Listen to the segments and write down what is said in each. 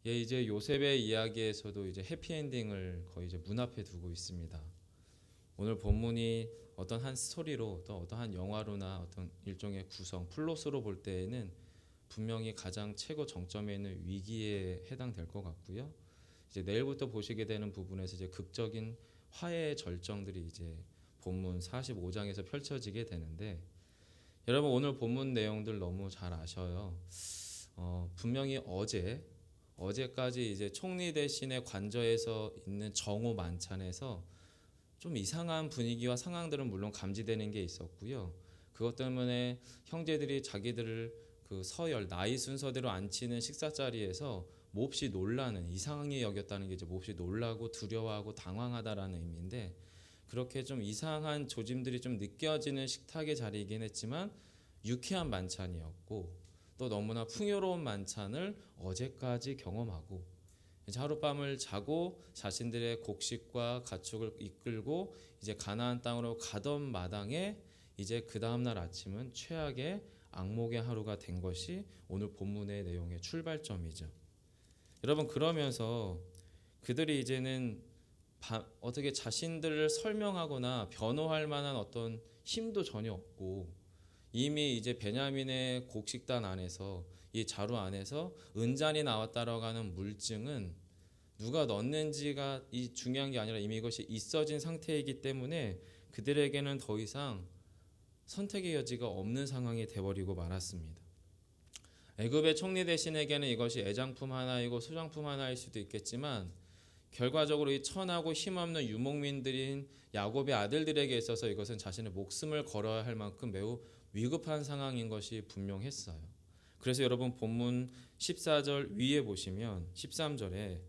예, 이제 요셉의 이야기에서도 이제 해피엔딩을 거의 이제 문 앞에 두고 있습니다. 오늘 본문이 어떤 한 스토리로 또 어떤 한 영화로나 어떤 일종의 구성, 플롯으로 볼 때에는 분명히 가장 최고 정점에 있는 위기에 해당될 것 같고요. 이제 내일부터 보시게 되는 부분에서 이제 극적인 화해의 절정들이 이제 본문 45장에서 펼쳐지게 되는데 여러분 오늘 본문 내용들 너무 잘 아셔요. 분명히 어제까지 이제 총리 대신에 관저에서 있는 정오 만찬에서 좀 이상한 분위기와 상황들은 물론 감지되는 게 있었고요. 그것 때문에 형제들이 자기들을 그 서열 나이 순서대로 앉히는 식사 자리에서 몹시 놀라는 이상하게 여겼다는 게 이제 몹시 놀라고 두려워하고 당황하다라는 의미인데 그렇게 좀 이상한 조짐들이 좀 느껴지는 식탁의 자리이긴 했지만 유쾌한 만찬이었고 또 너무나 풍요로운 만찬을 어제까지 경험하고 이제 하룻밤을 자고 자신들의 곡식과 가축을 이끌고 이제 가나안 땅으로 가던 마당에 이제 그 다음날 아침은 최악의 악몽의 하루가 된 것이 오늘 본문의 내용의 출발점이죠. 여러분 그러면서 그들이 이제는 어떻게 자신들을 설명하거나 변호할 만한 어떤 힘도 전혀 없고 이미 이제 베냐민의 곡식단 안에서 이 자루 안에서 은잔이 나왔다라고 하는 물증은 누가 넣었는지가 이 중요한 게 아니라 이미 이것이 있어진 상태이기 때문에 그들에게는 더 이상 선택의 여지가 없는 상황이 돼버리고 말았습니다. 애굽의 총리 대신에게는 이것이 애장품 하나이고 소장품 하나일 수도 있겠지만 결과적으로 이 천하고 힘없는 유목민들인 야곱의 아들들에게 있어서 이것은 자신의 목숨을 걸어야 할 만큼 매우 위급한 상황인 것이 분명했어요. 그래서 여러분 본문 14절 위에 보시면 13절에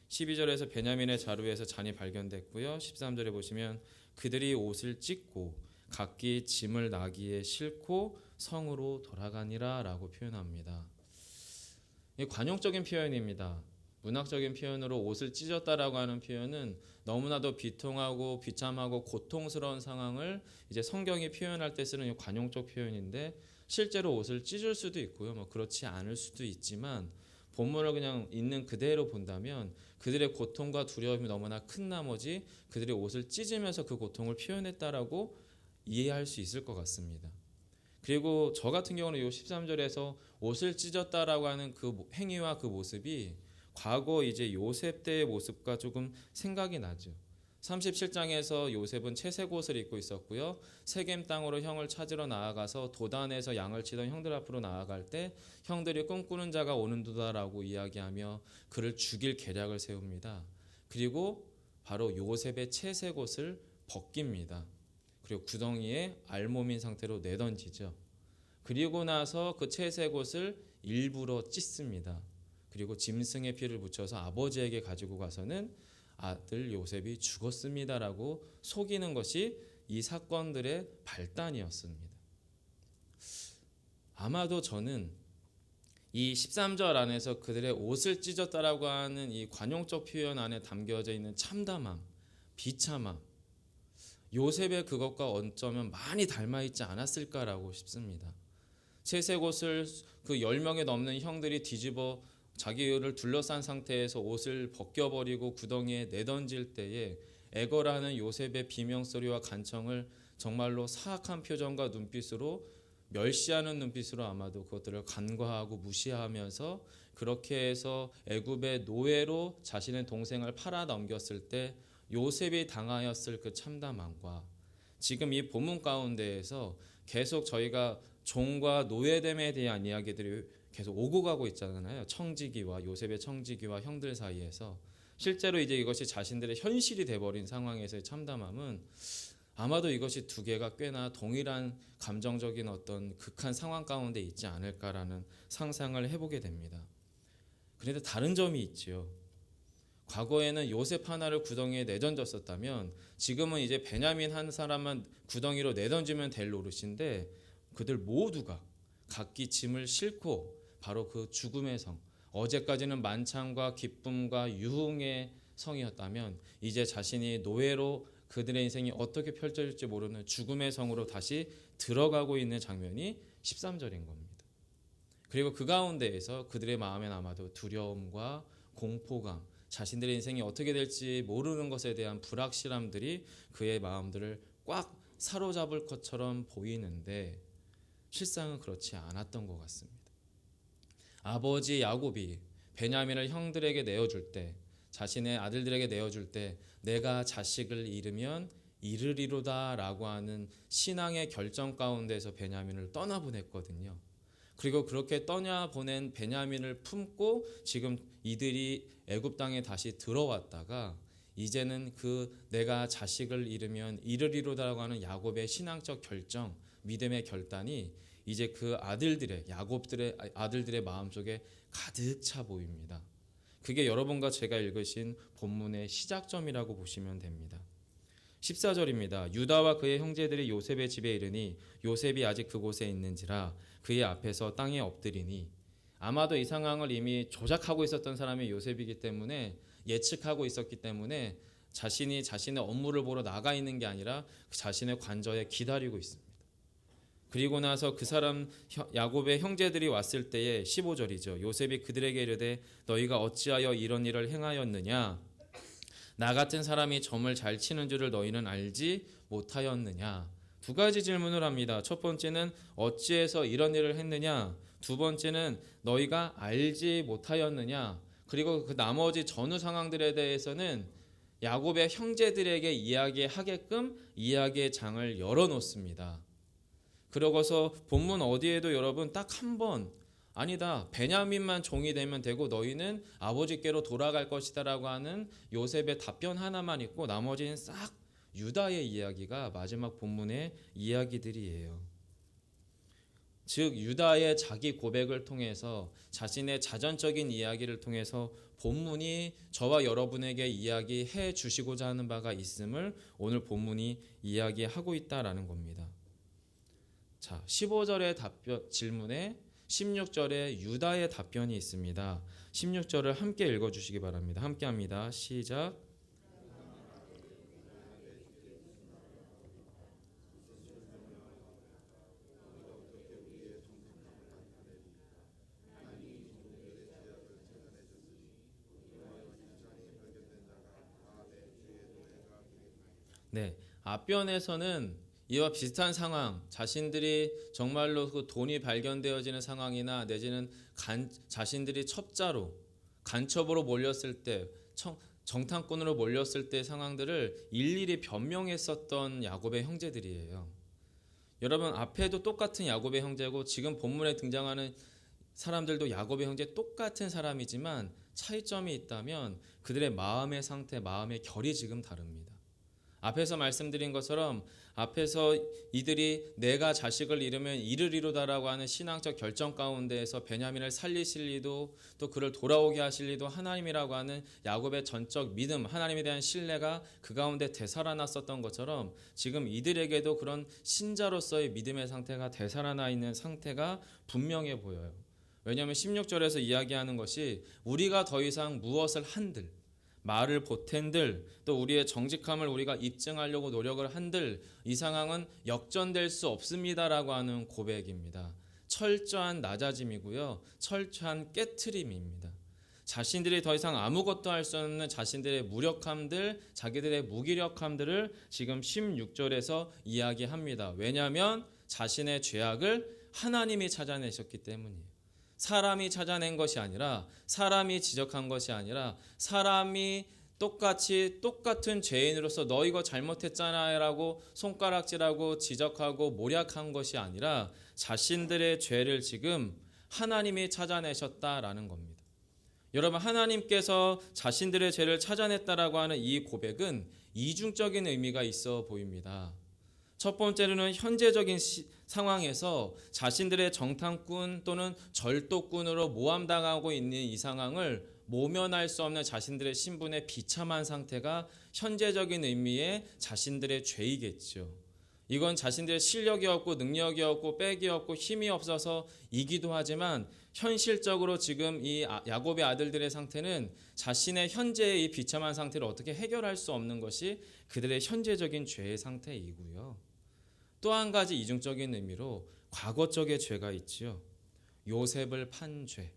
12절에서 베냐민의 자루에서 잔이 발견됐고요. 13절에 보시면 그들이 옷을 찢고 각기 짐을 나귀에 싣고 성으로 돌아가니라 라고 표현합니다. 이 관용적인 표현입니다. 문학적인 표현으로 옷을 찢었다라고 하는 표현은 너무나도 비통하고 비참하고 고통스러운 상황을 이제 성경이 표현할 때 쓰는 관용적 표현인데 실제로 옷을 찢을 수도 있고요. 뭐 그렇지 않을 수도 있지만 본문을 그냥 있는 그대로 본다면 그들의 고통과 두려움이 너무나 큰 나머지 그들의 옷을 찢으면서 그 고통을 표현했다라고 이해할 수 있을 것 같습니다. 그리고 저 같은 경우는 이 13절에서 옷을 찢었다라고 하는 그 행위와 그 모습이 과거 이제 요셉 때의 모습과 조금 생각이 나죠. 37장에서 요셉은 채색 옷을 입고 있었고요. 세겜 땅으로 형을 찾으러 나아가서 도단에서 양을 치던 형들 앞으로 나아갈 때 형들이 꿈꾸는 자가 오는도다라고 이야기하며 그를 죽일 계략을 세웁니다. 그리고 바로 요셉의 채색 옷을 벗깁니다. 그리고 구덩이에 알몸인 상태로 내던지죠. 그리고 나서 그 채색 옷을 일부러 찢습니다. 그리고 짐승의 피를 묻혀서 아버지에게 가지고 가서는 아들 요셉이 죽었습니다라고 속이는 것이 이 사건들의 발단이었습니다. 아마도 저는 이 13절 안에서 그들의 옷을 찢었다라고 하는 이 관용적 표현 안에 담겨져 있는 참담함, 비참함, 요셉의 그것과 어쩌면 많이 닮아있지 않았을까라고 싶습니다. 채색 옷을 그 10명에 넘는 형들이 뒤집어 자기를 둘러싼 상태에서 옷을 벗겨버리고 구덩이에 내던질 때에 애걸하는 요셉의 비명소리와 간청을 정말로 사악한 표정과 눈빛으로 멸시하는 눈빛으로 아마도 그것들을 간과하고 무시하면서 그렇게 해서 애굽의 노예로 자신의 동생을 팔아 넘겼을 때 요셉이 당하였을 그 참담함과 지금 이 본문 가운데에서 계속 저희가 종과 노예됨에 대한 이야기들이 계속 오고 가고 있잖아요. 청지기와 요셉의 청지기와 형들 사이에서 실제로 이제 이것이 자신들의 현실이 돼버린 상황에서의 참담함은 아마도 이것이 두 개가 꽤나 동일한 감정적인 어떤 극한 상황 가운데 있지 않을까라는 상상을 해보게 됩니다. 그런데 다른 점이 있지요. 과거에는 요셉 하나를 구덩이에 내던졌었다면 지금은 이제 베냐민 한 사람만 구덩이로 내던지면 될 노릇인데 그들 모두가 각기 짐을 싣고 바로 그 죽음의 성, 어제까지는 만찬과 기쁨과 유흥의 성이었다면 이제 자신이 노예로 그들의 인생이 어떻게 펼쳐질지 모르는 죽음의 성으로 다시 들어가고 있는 장면이 13절인 겁니다. 그리고 그 가운데에서 그들의 마음엔 아마도 두려움과 공포감, 자신들의 인생이 어떻게 될지 모르는 것에 대한 불확실함들이 그의 마음들을 꽉 사로잡을 것처럼 보이는데 실상은 그렇지 않았던 것 같습니다. 아버지 야곱이 베냐민을 형들에게 내어줄 때, 자신의 아들들에게 내어줄 때 내가 자식을 잃으면 잃으리로다 라고 하는 신앙의 결정 가운데서 베냐민을 떠나보냈거든요. 그리고 그렇게 떠나보낸 베냐민을 품고 지금 이들이 애굽 땅에 다시 들어왔다가 이제는 그 내가 자식을 잃으면 잃으리로다라고 하는 야곱의 신앙적 결정, 믿음의 결단이 이제 그 아들들의 야곱들의 아들들의 마음속에 가득 차 보입니다. 그게 여러분과 제가 읽으신 본문의 시작점이라고 보시면 됩니다. 14절입니다. 유다와 그의 형제들이 요셉의 집에 이르니 요셉이 아직 그곳에 있는지라 그의 앞에서 땅에 엎드리니, 아마도 이 상황을 이미 조작하고 있었던 사람이 요셉이기 때문에, 예측하고 있었기 때문에 자신이 자신의 업무를 보러 나가 있는 게 아니라 자신의 관저에 기다리고 있습니다. 그리고 나서 그 사람 야곱의 형제들이 왔을 때에 15절이죠. 요셉이 그들에게 이르되 너희가 어찌하여 이런 일을 행하였느냐? 나 같은 사람이 점을 잘 치는 줄을 너희는 알지 못하였느냐? 두 가지 질문을 합니다. 첫 번째는 어찌해서 이런 일을 했느냐? 두 번째는 너희가 알지 못하였느냐? 그리고 그 나머지 전후 상황들에 대해서는 야곱의 형제들에게 이야기하게끔 이야기의 장을 열어놓습니다. 그러고서 본문 어디에도 여러분 딱 한 번, 아니다, 베냐민만 종이 되면 되고 너희는 아버지께로 돌아갈 것이다 라고 하는 요셉의 답변 하나만 있고 나머지는 싹 유다의 이야기가 마지막 본문의 이야기들이에요. 즉 유다의 자기 고백을 통해서, 자신의 자전적인 이야기를 통해서 본문이 저와 여러분에게 이야기해 주시고자 하는 바가 있음을 오늘 본문이 이야기하고 있다라는 겁니다. 자, 15절의 답변 질문에 16절에 유다의 답변이 있습니다. 16절을 함께 읽어주시기 바랍니다. 함께 합니다. 시작. 네, 앞변에서는 이와 비슷한 상황, 자신들이 정말로 그 돈이 발견되어지는 상황이나 내지는 자신들이 첩자로 간첩으로 몰렸을 때, 정탐꾼으로 몰렸을 때 상황들을 일일이 변명했었던 야곱의 형제들이에요. 여러분, 앞에도 똑같은 야곱의 형제고 지금 본문에 등장하는 사람들도 야곱의 형제 똑같은 사람이지만 차이점이 있다면 그들의 마음의 상태, 마음의 결이 지금 다릅니다. 앞에서 말씀드린 것처럼 앞에서 이들이 내가 자식을 잃으면 잃으리로다라고 하는 신앙적 결정 가운데에서 베냐민을 살리실 리도, 또 그를 돌아오게 하실 리도 하나님이라고 하는 야곱의 전적 믿음, 하나님에 대한 신뢰가 그 가운데 되살아났었던 것처럼 지금 이들에게도 그런 신자로서의 믿음의 상태가 되살아나 있는 상태가 분명해 보여요. 왜냐하면 16절에서 이야기하는 것이 우리가 더 이상 무엇을 한들, 말을 보탠들, 또 우리의 정직함을 우리가 입증하려고 노력을 한들 이 상황은 역전될 수 없습니다라고 하는 고백입니다. 철저한 낮아짐이고요, 철저한 깨트림입니다. 자신들이 더 이상 아무것도 할 수 없는 자신들의 무력함들, 자기들의 무기력함들을 지금 16절에서 이야기합니다. 왜냐하면 자신의 죄악을 하나님이 찾아내셨기 때문이에요. 사람이 찾아낸 것이 아니라, 사람이 지적한 것이 아니라, 사람이 똑같은 죄인으로서 너 이거 잘못했잖아 라고 손가락질하고 지적하고 모략한 것이 아니라 자신들의 죄를 지금 하나님이 찾아내셨다라는 겁니다. 여러분, 하나님께서 자신들의 죄를 찾아냈다라고 하는 이 고백은 이중적인 의미가 있어 보입니다. 첫 번째로는 현재적인 상황에서 자신들의 정탐꾼 또는 절도꾼으로 모함당하고 있는 이 상황을 모면할 수 없는 자신들의 신분의 비참한 상태가 현재적인 의미의 자신들의 죄이겠죠. 이건 자신들의 실력이 없고 능력이 없고 빽이 없고 힘이 없어서 이기도 하지만 현실적으로 지금 이 야곱의 아들들의 상태는 자신의 현재의 이 비참한 상태를 어떻게 해결할 수 없는 것이 그들의 현재적인 죄의 상태이고요. 또 한 가지 이중적인 의미로 과거적의 죄가 있지요. 요셉을 판 죄,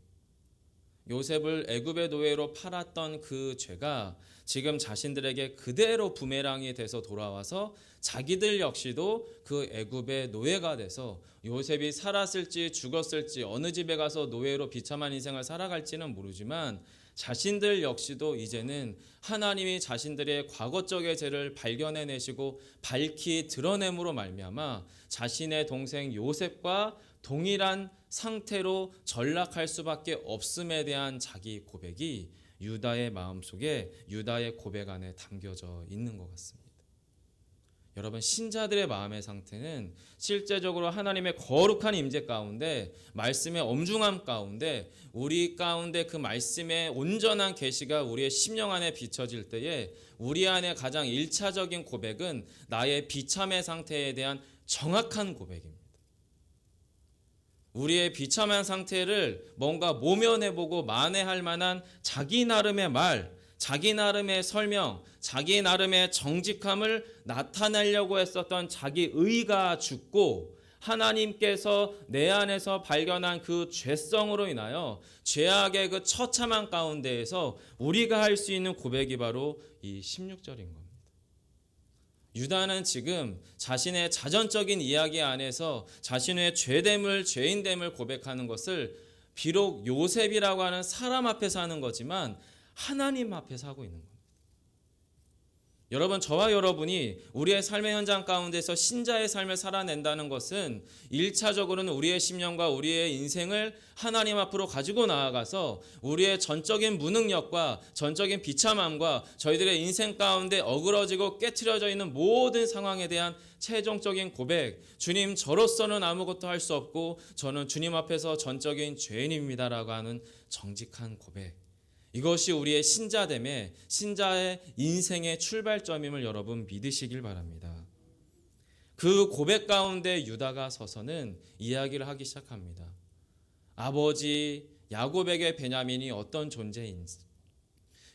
요셉을 애굽의 노예로 팔았던 그 죄가 지금 자신들에게 그대로 부메랑이 돼서 돌아와서 자기들 역시도 그 애굽의 노예가 돼서 요셉이 살았을지 죽었을지 어느 집에 가서 노예로 비참한 인생을 살아갈지는 모르지만 자신들 역시도 이제는 하나님이 자신들의 과거적의 죄를 발견해내시고 밝히 드러냄으로 말미암아 자신의 동생 요셉과 동일한 상태로 전락할 수밖에 없음에 대한 자기 고백이 유다의 마음속에, 유다의 고백 안에 담겨져 있는 것 같습니다. 여러분, 신자들의 마음의 상태는 실제적으로 하나님의 거룩한 임재 가운데, 말씀의 엄중함 가운데, 우리 가운데 그 말씀의 온전한 계시가 우리의 심령 안에 비춰질 때에 우리 안에 가장 1차적인 고백은 나의 비참의 상태에 대한 정확한 고백입니다. 우리의 비참한 상태를 뭔가 모면해보고 만회할 만한 자기 나름의 말, 자기 나름의 설명, 자기 나름의 정직함을 나타내려고 했었던 자기 의가 죽고 하나님께서 내 안에서 발견한 그 죄성으로 인하여 죄악의 그 처참한 가운데에서 우리가 할 수 있는 고백이 바로 이 16절인 겁니다. 유다는 지금 자신의 자전적인 이야기 안에서 자신의 죄됨을, 죄인됨을 고백하는 것을 비록 요셉이라고 하는 사람 앞에서 하는 거지만 하나님 앞에서 하고 있는 겁니다. 여러분, 저와 여러분이 우리의 삶의 현장 가운데서 신자의 삶을 살아낸다는 것은 1차적으로는 우리의 심령과 우리의 인생을 하나님 앞으로 가지고 나아가서 우리의 전적인 무능력과 전적인 비참함과 저희들의 인생 가운데 어그러지고 깨트려져 있는 모든 상황에 대한 최종적인 고백, 주님, 저로서는 아무것도 할 수 없고 저는 주님 앞에서 전적인 죄인입니다라고 하는 정직한 고백, 이것이 우리의 신자됨의, 신자의 인생의 출발점임을 여러분 믿으시길 바랍니다. 그 고백 가운데 유다가 서서는 이야기를 하기 시작합니다. 아버지 야곱에게 베냐민이 어떤 존재인지,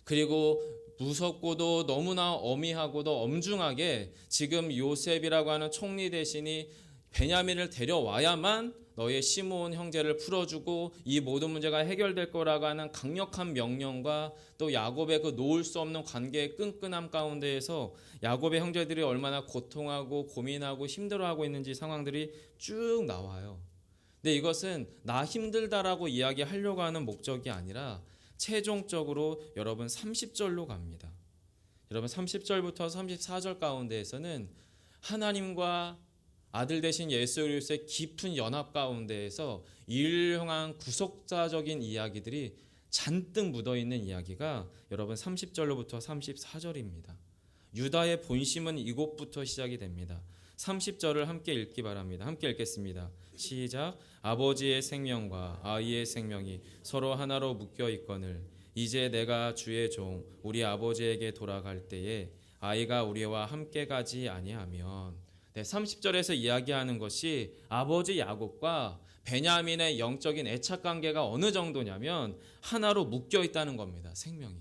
그리고 무섭고도 너무나 어미하고도 엄중하게 지금 요셉이라고 하는 총리 대신이 베냐민을 데려와야만 너의 시므온 형제를 풀어주고 이 모든 문제가 해결될 거라고 하는 강력한 명령과 또 야곱의 그 놓을 수 없는 관계의 끈끈함 가운데에서 야곱의 형제들이 얼마나 고통하고 고민하고 힘들어하고 있는지 상황들이 쭉 나와요. 근데 이것은 나 힘들다라고 이야기하려고 하는 목적이 아니라 최종적으로 여러분 30절로 갑니다. 여러분 30절부터 34절 가운데에서는 하나님과 아들 되신 예수 그리스도의 깊은 연합 가운데에서 일용한 구속자적인 이야기들이 잔뜩 묻어있는 이야기가 여러분 30절로부터 34절입니다. 유다의 본심은 이곳부터 시작이 됩니다. 30절을 함께 읽기 바랍니다. 함께 읽겠습니다. 시작. 아버지의 생명과 아이의 생명이 서로 하나로 묶여 있거늘 이제 내가 주의 종 우리 아버지에게 돌아갈 때에 아이가 우리와 함께 가지 아니하면, 30절에서 이야기하는 것이 아버지 야곱과 베냐민의 영적인 애착관계가 어느 정도냐면 하나로 묶여 있다는 겁니다. 생명이.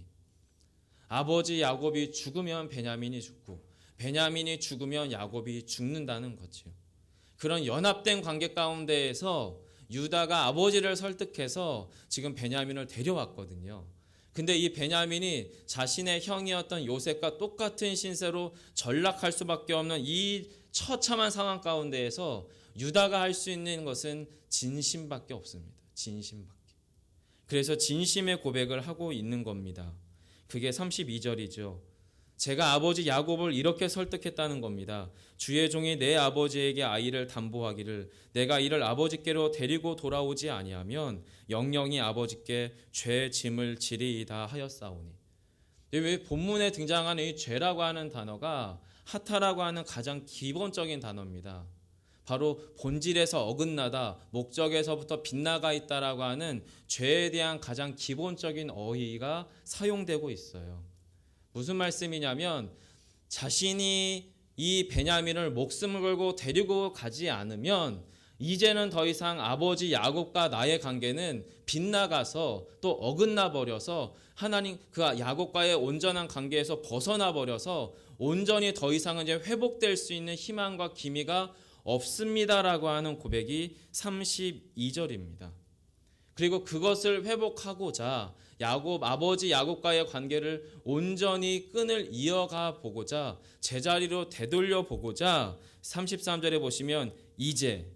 아버지 야곱이 죽으면 베냐민이 죽고 베냐민이 죽으면 야곱이 죽는다는 거죠. 그런 연합된 관계 가운데에서 유다가 아버지를 설득해서 지금 베냐민을 데려왔거든요. 근데 이 베냐민이 자신의 형이었던 요셉과 똑같은 신세로 전락할 수밖에 없는 이 처참한 상황 가운데에서 유다가 할 수 있는 것은 진심밖에 없습니다. 진심밖에. 그래서 진심의 고백을 하고 있는 겁니다. 그게 32절이죠. 제가 아버지 야곱을 이렇게 설득했다는 겁니다. 주의 종이 내 아버지에게 아이를 담보하기를 내가 이를 아버지께로 데리고 돌아오지 아니하면 영영이 아버지께 죄 짐을 지리이다 하였사오니. 왜 본문에 등장하는 이 죄라고 하는 단어가 하타라고 하는 가장 기본적인 단어입니다. 바로 본질에서 어긋나다, 목적에서부터 빗나가 있다라고 하는 죄에 대한 가장 기본적인 어휘가 사용되고 있어요. 무슨 말씀이냐면 자신이 이 베냐민을 목숨을 걸고 데리고 가지 않으면 이제는 더 이상 아버지 야곱과 나의 관계는 빗나가서 또 어긋나 버려서 하나님 그 야곱과의 온전한 관계에서 벗어나 버려서 온전히 더 이상은 이제 회복될 수 있는 희망과 기미가 없습니다라고 하는 고백이 32절입니다. 그리고 그것을 회복하고자 아버지 야곱과의 관계를 온전히 끈을 이어가 보고자 제자리로 되돌려 보고자 33절에 보시면 이제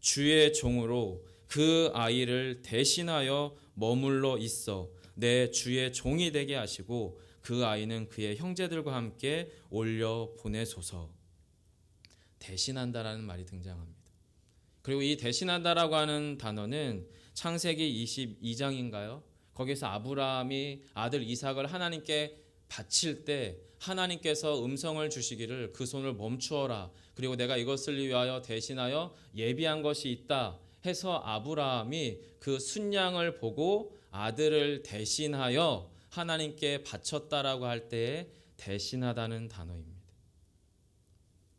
주의 종으로 그 아이를 대신하여 머물러 있어 내 주의 종이 되게 하시고 그 아이는 그의 형제들과 함께 올려 보내소서. 대신한다라는 말이 등장합니다. 그리고 이 대신한다라고 하는 단어는 창세기 22장인가요? 거기서 아브라함이 아들 이삭을 하나님께 바칠 때 하나님께서 음성을 주시기를 그 손을 멈추어라. 그리고 내가 이것을 위하여 대신하여 예비한 것이 있다 해서 아브라함이 그 순양을 보고 아들을 대신하여 하나님께 바쳤다라고 할 때에 대신하다는 단어입니다.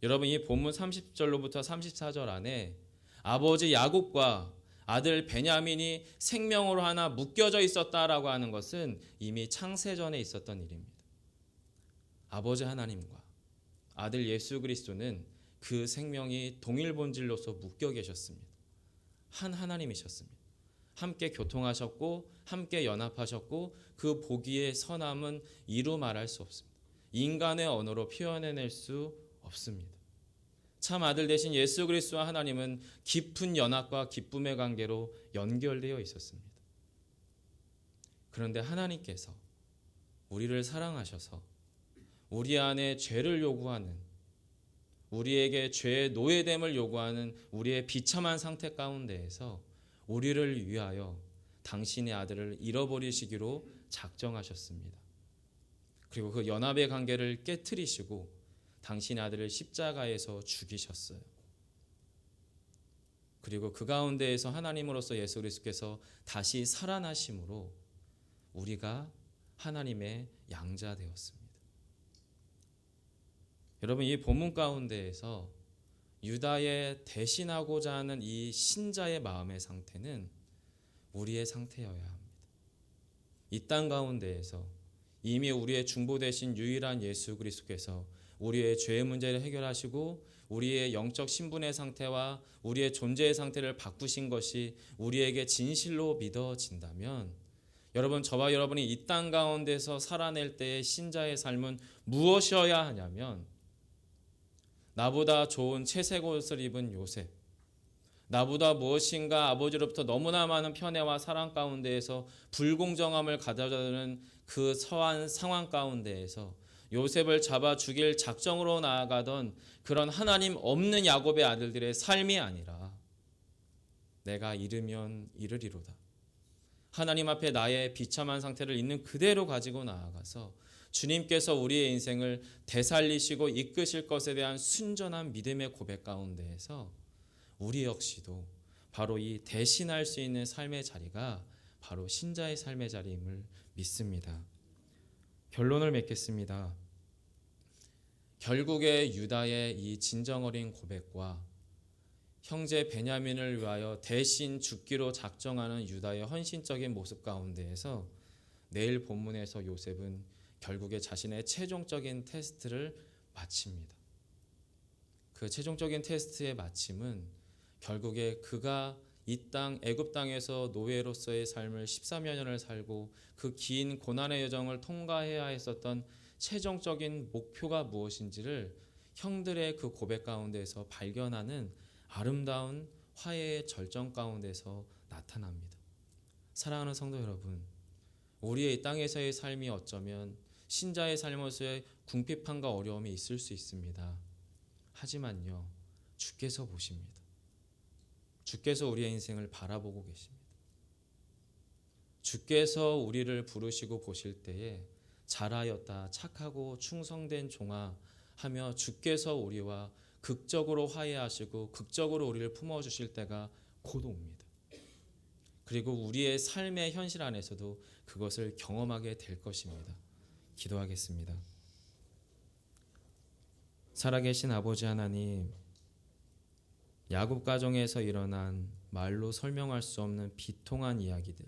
여러분, 이 본문 30절로부터 34절 안에 아버지 야곱과 아들 베냐민이 생명으로 하나 묶여져 있었다라고 하는 것은 이미 창세전에 있었던 일입니다. 아버지 하나님과 아들 예수 그리스도는 그 생명이 동일 본질로서 묶여 계셨습니다. 한 하나님이셨습니다. 함께 교통하셨고 함께 연합하셨고 그 보기의 선함은 이루 말할 수 없습니다. 인간의 언어로 표현해낼 수 없습니다. 참 아들 대신 예수 그리스도와 하나님은 깊은 연합과 기쁨의 관계로 연결되어 있었습니다. 그런데 하나님께서 우리를 사랑하셔서 우리 안에 죄를 요구하는, 우리에게 죄의 노예됨을 요구하는 우리의 비참한 상태 가운데에서 우리를 위하여 당신의 아들을 잃어버리시기로 작정하셨습니다. 그리고 그 연합의 관계를 깨트리시고 당신의 아들을 십자가에서 죽이셨어요. 그리고 그 가운데에서 하나님으로서 예수 그리스도께서 다시 살아나심으로 우리가 하나님의 양자 되었습니다. 여러분, 이 본문 가운데에서 유다의 대신하고자 하는 이 신자의 마음의 상태는 우리의 상태여야 합니다. 이 땅 가운데에서 이미 우리의 중보 되신 유일한 예수 그리스도께서 우리의 죄의 문제를 해결하시고 우리의 영적 신분의 상태와 우리의 존재의 상태를 바꾸신 것이 우리에게 진실로 믿어진다면 여러분, 저와 여러분이 이 땅 가운데서 살아낼 때의 신자의 삶은 무엇이어야 하냐면 나보다 좋은 채색 옷을 입은 요셉, 나보다 무엇인가 아버지로부터 너무나 많은 편애와 사랑 가운데에서 불공정함을 가져다주는 그 서한 상황 가운데에서 요셉을 잡아 죽일 작정으로 나아가던 그런 하나님 없는 야곱의 아들들의 삶이 아니라 내가 이르면 이르리로다. 하나님 앞에 나의 비참한 상태를 있는 그대로 가지고 나아가서 주님께서 우리의 인생을 되살리시고 이끄실 것에 대한 순전한 믿음의 고백 가운데에서 우리 역시도 바로 이 대신할 수 있는 삶의 자리가 바로 신자의 삶의 자리임을 믿습니다. 결론을 맺겠습니다. 결국에 유다의 이 진정 어린 고백과 형제 베냐민을 위하여 대신 죽기로 작정하는 유다의 헌신적인 모습 가운데에서 내일 본문에서 요셉은 결국에 자신의 최종적인 테스트를 마칩니다. 그 최종적인 테스트의 마침은 결국에 그가 이 땅 애굽 땅에서 노예로서의 삶을 13여 년을 살고 그 긴 고난의 여정을 통과해야 했었던 최종적인 목표가 무엇인지를 형들의 그 고백 가운데서 발견하는 아름다운 화해의 절정 가운데서 나타납니다. 사랑하는 성도 여러분, 우리의 이 땅에서의 삶이 어쩌면 신자의 삶에서의 궁핍함과 어려움이 있을 수 있습니다. 하지만요, 주께서 보십니다. 주께서 우리의 인생을 바라보고 계십니다. 주께서 우리를 부르시고 보실 때에 잘하였다, 착하고 충성된 종아 하며 주께서 우리와 극적으로 화해하시고 극적으로 우리를 품어주실 때가 곧 옵니다. 그리고 우리의 삶의 현실 안에서도 그것을 경험하게 될 것입니다. 기도하겠습니다. 살아계신 아버지 하나님, 야곱 가정에서 일어난 말로 설명할 수 없는 비통한 이야기들,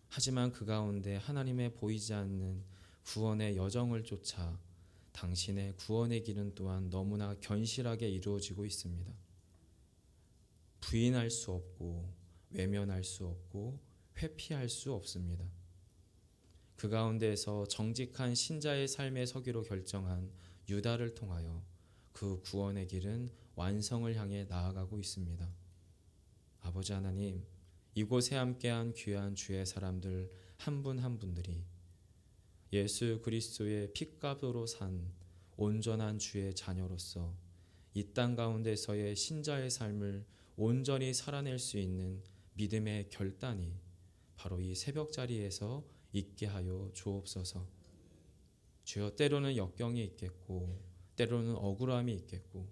하지만 그 가운데 하나님의 보이지 않는 구원의 여정을 쫓아 당신의 구원의 길은 또한 너무나 견실하게 이루어지고 있습니다. 부인할 수 없고 외면할 수 없고 회피할 수 없습니다. 그 가운데에서 정직한 신자의 삶의 서기로 결정한 유다를 통하여 그 구원의 길은 완성을 향해 나아가고 있습니다. 아버지 하나님, 이곳에 함께한 귀한 주의 사람들 한 분 한 분들이 예수 그리스도의 핏값으로 산 온전한 주의 자녀로서 이 땅 가운데서의 신자의 삶을 온전히 살아낼 수 있는 믿음의 결단이 바로 이 새벽 자리에서 있게 하여 주옵소서. 주여, 때로는 역경이 있겠고 때로는 억울함이 있겠고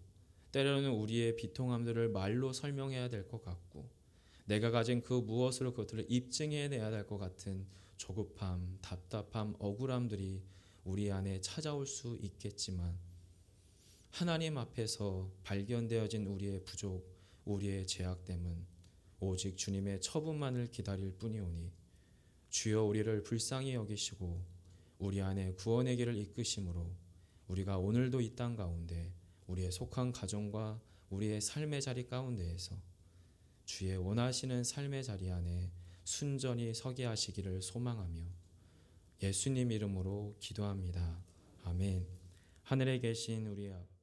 때로는 우리의 비통함들을 말로 설명해야 될 것 같고 내가 가진 그 무엇으로 그것들을 입증해내야 될 것 같은 조급함, 답답함, 억울함들이 우리 안에 찾아올 수 있겠지만 하나님 앞에서 발견되어진 우리의 부족, 우리의 죄악됨은 오직 주님의 처분만을 기다릴 뿐이오니 주여, 우리를 불쌍히 여기시고 우리 안에 구원의 길을 이끄심으로 우리가 오늘도 이 땅 가운데 우리의 속한 가정과 우리의 삶의 자리 가운데에서 주의 원하시는 삶의 자리 안에 순전히 서게 하시기를 소망하며 예수님 이름으로 기도합니다. 아멘. 하늘에 계신 우리 아버지,